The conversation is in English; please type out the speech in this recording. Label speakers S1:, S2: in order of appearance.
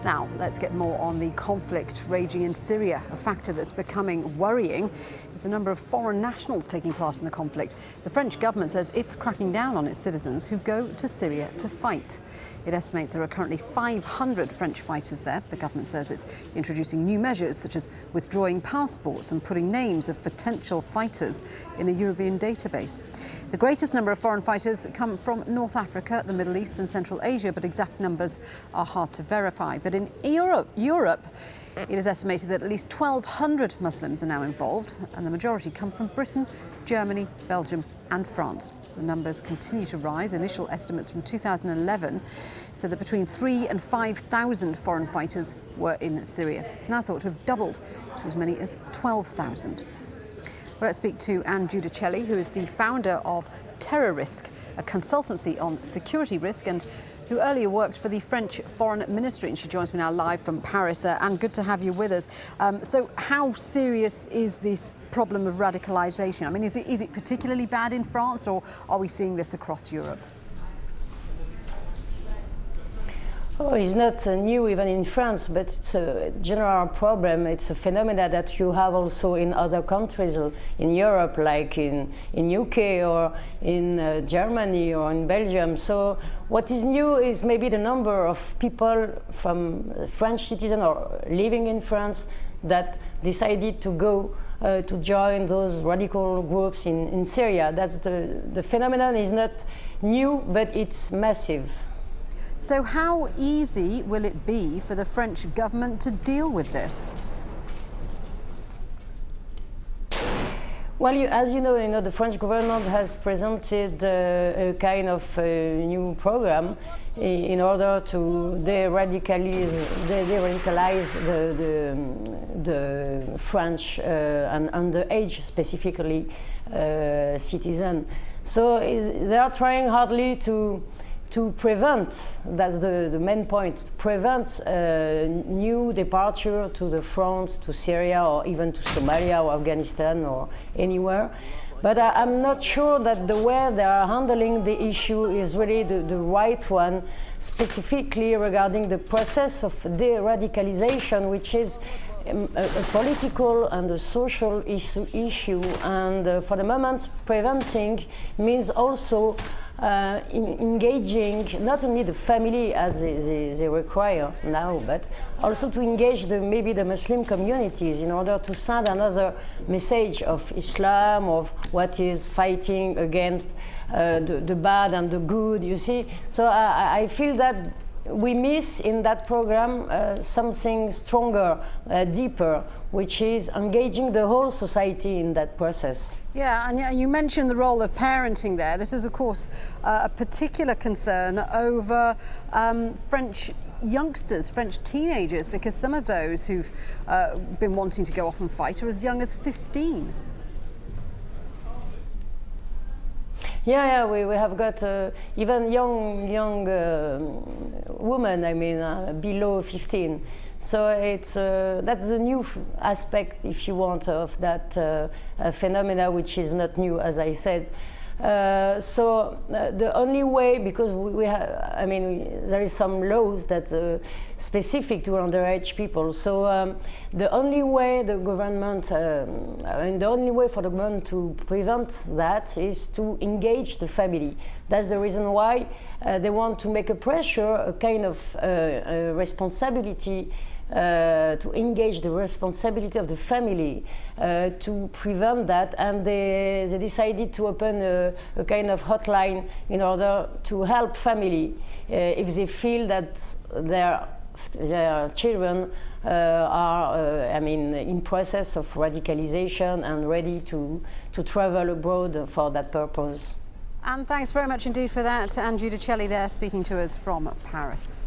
S1: Now, let's get more on the conflict raging in Syria. A factor that's becoming worrying is the number of foreign nationals taking part in the conflict. The French government says it's cracking down on its citizens who go to Syria to fight. It estimates there are currently 500 French fighters there. The government says it's introducing new measures such as withdrawing passports and putting names of potential fighters in a European database. The greatest number of foreign fighters come from North Africa, the Middle East and Central Asia, but exact numbers are hard to verify. But in Europe, it is estimated that at least 1,200 Muslims are now involved, and the majority come from Britain, Germany, Belgium and France. The numbers continue to rise. Initial estimates from 2011 said that between 3,000 and 5,000 foreign fighters were in Syria. It's now thought to have doubled to as many as 12,000. Well, let's speak to Anne Guidicelli, who is the founder of Terrorisc, a consultancy on security risk, and who earlier worked for the French Foreign Ministry. And she joins me now live from Paris. Anne, good to have you with us. So how serious is this problem of radicalisation? I mean, is it particularly bad in France, or are we seeing this across Europe?
S2: Oh, it's not new even in France, but it's a general problem. It's a phenomenon that you have also in other countries in Europe, like in UK or in Germany or in Belgium. So what is new is maybe the number of people from French citizens or living in France that decided to go to join those radical groups in Syria. That's the phenomenon is not new, but it's massive.
S1: So how easy will it be for the French government to deal with this?
S2: Well, as you know, the French government has presented a kind of new program in order to de-radicalize the French and underage, specifically, citizen. So they are trying hardly to prevent, that's the main point, to prevent new departure to the front, to Syria or even to Somalia or Afghanistan or anywhere. But I'm not sure that the way they are handling the issue is really the right one, specifically regarding the process of de-radicalization, which is a political and a social issue. And for the moment, preventing means also engaging not only the family as they require now, but also to engage maybe the Muslim communities in order to send another message of Islam, of what is fighting against the bad and the good, you see. So I feel that we miss in that program something stronger, deeper, which is engaging the whole society in that process.
S1: Yeah, and you mentioned the role of parenting there. This is, of course, a particular concern over French youngsters, French teenagers, because some of those who've been wanting to go off and fight are as young as 15.
S2: Yeah, we have got even young women, I mean, below 15. So it's that's the new aspect, if you want, of that phenomena, which is not new, as I said. So the only way, because we have, I mean, there is some laws that specific to underage people. So the only way the government, the only way for the government to prevent that is to engage the family. That's the reason why they want to make a pressure, a kind of responsibility. To engage the responsibility of the family to prevent that, and they decided to open a kind of hotline in order to help family if they feel that their children are, I mean, in process of radicalization and ready to travel abroad for that purpose.
S1: And thanks very much indeed for that. Anne Guidicelli there speaking to us from Paris.